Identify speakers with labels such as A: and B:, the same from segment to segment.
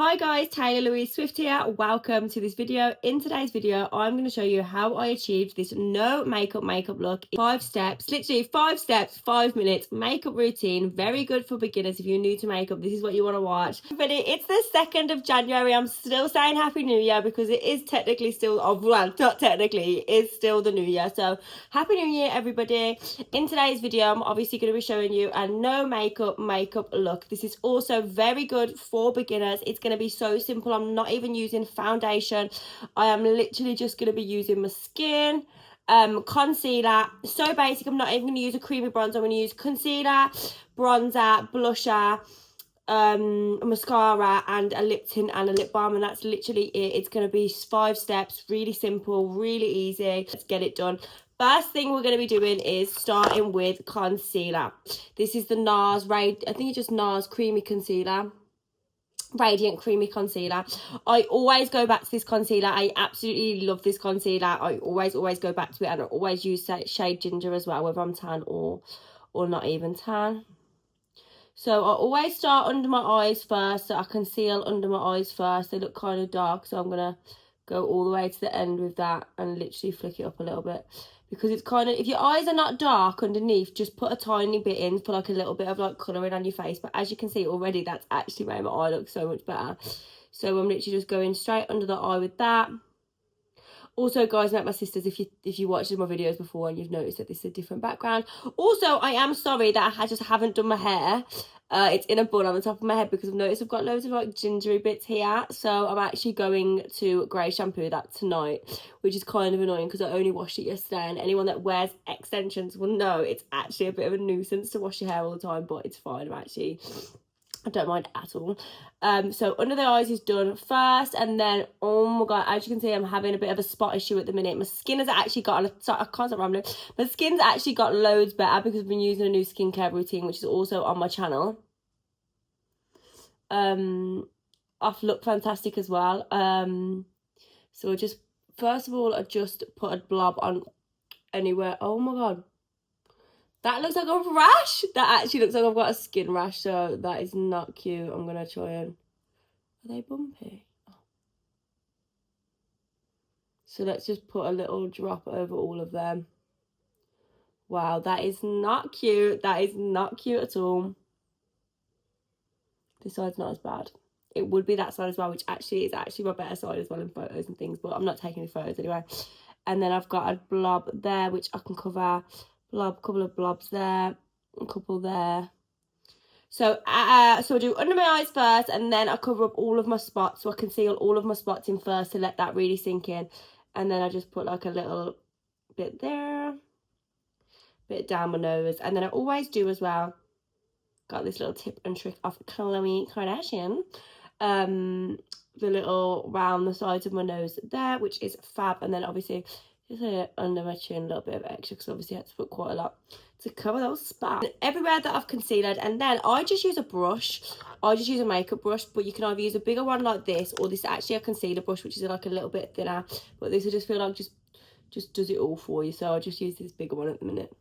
A: Hi guys, Taylor Louise Swift here. Welcome to this video. In today's video, I'm going to show you how I achieved this no makeup look in 5 steps, literally 5 steps, 5 minutes makeup routine. Very good for beginners. If you're new to makeup, this is what you want to watch. But it's the 2nd of January. I'm still saying Happy New Year because it is technically still, well, not technically, it is still the New Year. So Happy New Year, everybody. In today's video, I'm obviously going to be showing you a no makeup look. This is also very good for beginners. It's going to be so simple. I'm not even using foundation. I am literally just going to be using my skin, concealer. So basic. I'm not even going to use a creamy bronzer. I'm going to use concealer, bronzer, blusher, mascara, and a lip tint and a lip balm, and that's literally it. It's going to be 5 steps, really simple, really easy. Let's get it done. First thing we're going to be doing is starting with concealer. This is the NARS, I think it's just NARS Creamy Concealer. Radiant Creamy Concealer. I always go back to this concealer. I absolutely love this concealer. I always go back to it, and I always use shade Ginger as well, whether I'm tan or not even tan. So I always start under my eyes first, so I conceal under my eyes first. They look kind of dark, so I'm going to go all the way to the end with that and literally flick it up a little bit. Because it's kind of, if your eyes are not dark underneath, just put a tiny bit in for like a little bit of like colouring on your face. But as you can see already, that's actually made my eye look so much better. So I'm literally just going straight under the eye with that. Also, guys, met my sisters. If you watched my videos before and you've noticed that this is a different background. Also, I am sorry that I just haven't done my hair. It's in a bun on the top of my head because I've noticed I've got loads of like gingery bits here. So I'm actually going to grey shampoo that tonight, which is kind of annoying because I only washed it yesterday. And anyone that wears extensions will know it's actually a bit of a nuisance to wash your hair all the time, but it's fine. I don't mind at all. So under the eyes is done first, and then, oh my god, as you can see, I'm having a bit of a spot issue at the minute. My skin has actually got, I can't stop rambling, my skin's actually got loads better because I've been using a new skincare routine, which is also on my channel. I've looked fantastic as well. So first of all, I just put a blob on anywhere. Oh my god. That looks like a rash. That actually looks like I've got a skin rash, so that is not cute. I'm going to try and... Are they bumpy? Oh. So let's just put a little drop over all of them. Wow, that is not cute. That is not cute at all. This side's not as bad. It would be that side as well, which actually is actually my better side as well in photos and things, but I'm not taking any photos anyway. And then I've got a blob there, which I can cover. Couple of blobs there, a couple there. So I do under my eyes first, and then I cover up all of my spots, so I conceal all of my spots in first to let that really sink in. And then I just put like a little bit there, bit down my nose, and then I always do as well. Got this little tip and trick off Khloe Kardashian. The little round the sides of my nose there, which is fab, and then obviously just under my chin, a little bit of extra because obviously I had to put quite a lot to cover those spots. Everywhere that I've concealed, and then I just use a brush. I just use a makeup brush, but you can either use a bigger one like this, or this is actually a concealer brush, which is like a little bit thinner. But this I just feel like just does it all for you. So I just use this bigger one at the minute.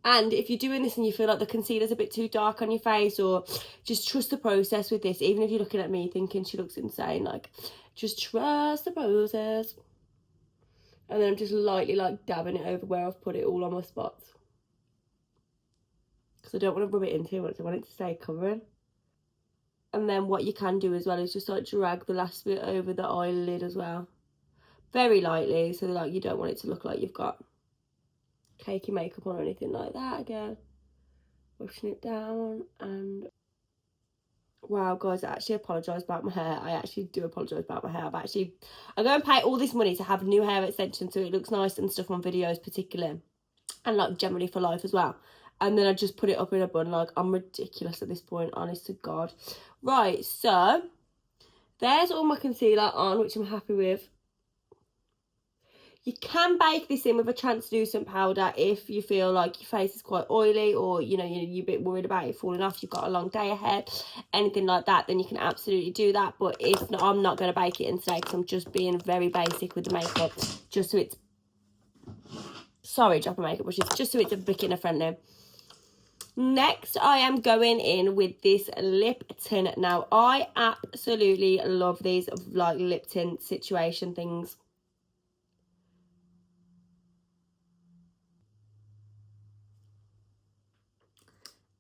A: And if you're doing this and you feel like the concealer's a bit too dark on your face, or just trust the process with this. Even if you're looking at me thinking she looks insane, like just trust the process. And then I'm just lightly like dabbing it over where I've put it all on my spots. Because I don't want to rub it in too much. I want it to stay covering. And then what you can do as well is just like drag the last bit over the eyelid as well. Very lightly, so like you don't want it to look like you've got cakey makeup on or anything like that. Again, brushing it down. And wow, guys, I actually apologise about my hair. I actually do apologise about my hair. I go and pay all this money to have new hair extensions so it looks nice and stuff on videos particularly, and like generally for life as well. And then I just put it up in a bun. Like, I'm ridiculous at this point, honest to God. Right, so there's all my concealer on, which I'm happy with. You can bake this in with a translucent powder if you feel like your face is quite oily, or you know you're a bit worried about it falling off, you've got a long day ahead, anything like that, then you can absolutely do that. But if not, I'm not going to bake it in today because I'm just being very basic with the makeup, just so it's, sorry, drop a makeup brush, just so it's a beginner friendly. Next, I am going in with this lip tint. Now, I absolutely love these like lip tint situation things.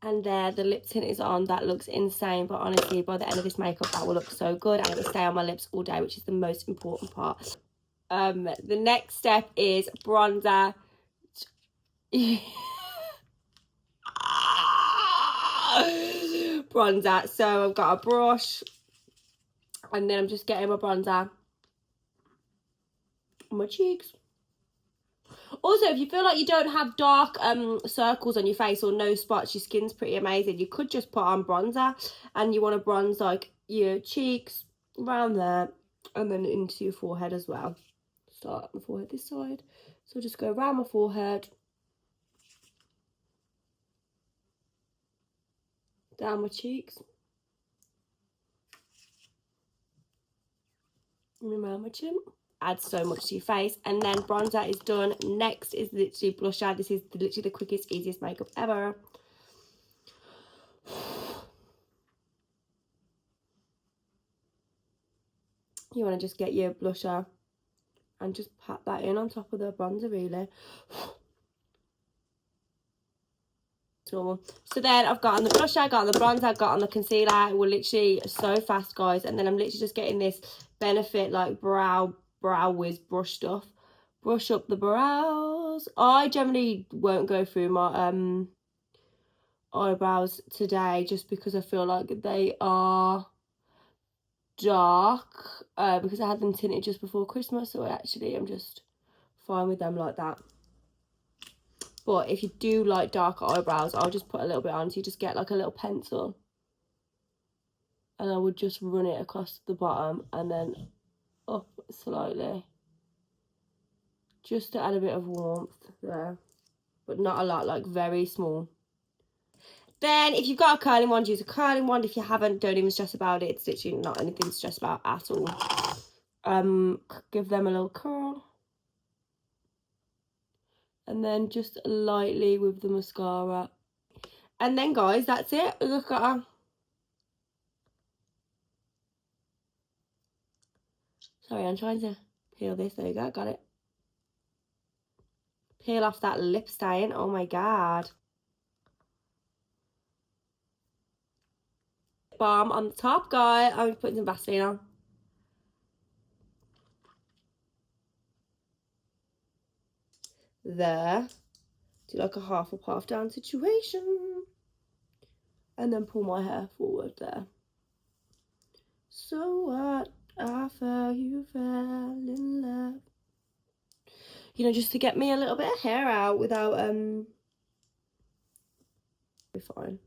A: And there, the lip tint is on. That looks insane, but honestly, by the end of this makeup, that will look so good, and it will stay on my lips all day, which is the most important part. The next step is bronzer. Bronzer. So I've got a brush, and then I'm just getting my bronzer on my cheeks. Also, if you feel like you don't have dark circles on your face or no spots, your skin's pretty amazing, you could just put on bronzer, and you want to bronze like your cheeks around there and then into your forehead as well. Start my forehead this side, so just go around my forehead, down my cheeks, and around my chin. Adds so much to your face. And then bronzer is done. Next is literally blusher. This is literally the quickest, easiest makeup ever. You want to just get your blusher and just pat that in on top of the bronzer, really. Normal. So then I've got on the blusher, I got on the bronzer, I got on the concealer. We're literally so fast, guys. And then I'm literally just getting this Benefit like brow wiz brush stuff. Brush up the brows. I generally won't go through my eyebrows today just because I feel like they are dark because I had them tinted just before Christmas, so actually I'm just fine with them like that. But if you do like darker eyebrows, I'll just put a little bit on, so you just get like a little pencil, and I would just run it across the bottom and then up slightly, just to add a bit of warmth there, but not a lot, like very small. Then if you've got a curling wand, use a curling wand. If you haven't, don't even stress about it. It's literally not anything to stress about at all. Give them a little curl. And then just lightly with the mascara. And then, guys, that's it. Look at her. Sorry, I'm trying to peel this. There you go. Got it. Peel off that lip stain. Oh, my God. Balm on the top, guys. I'm putting some Vaseline on. There. Do like a half up, half down situation. And then pull my hair forward there. So what? I fell, you fell in love. You know, just to get me a little bit of hair out without be fine.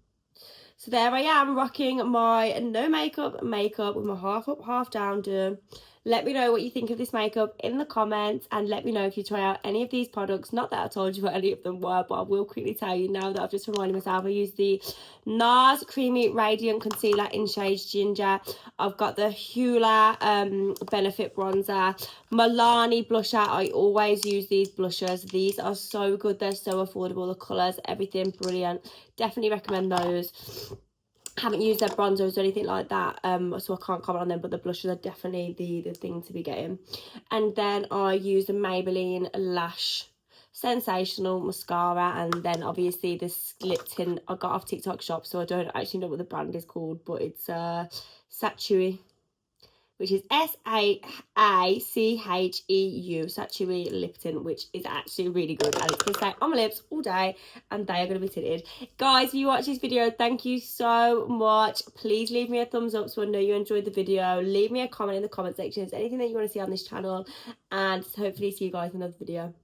A: So there I am, rocking my no makeup with my half up, half down done. Let me know what you think of this makeup in the comments, and let me know if you try out any of these products. Not that I told you what any of them were, but I will quickly tell you now that I've just reminded myself. I use the NARS Creamy Radiant Concealer in shade Ginger. I've got the Hoola Benefit Bronzer. Milani Blusher. I always use these blushers. These are so good. They're so affordable. The colours, everything, brilliant. Definitely recommend those. Haven't used their bronzers or anything like that, so I can't comment on them, but the blushes are definitely the thing to be getting. And then I use the Maybelline Lash Sensational Mascara, and then obviously this lip tint I got off TikTok shop, so I don't actually know what the brand is called, but it's Satui, which is Saacheu, Satui lip tint, which is actually really good, and it's going to stay on my lips all day, and they are going to be tinted. Guys, if you watch this video, thank you so much. Please leave me a thumbs up so I know you enjoyed the video. Leave me a comment in the comment section. Is there anything that you want to see on this channel, and hopefully see you guys in another video.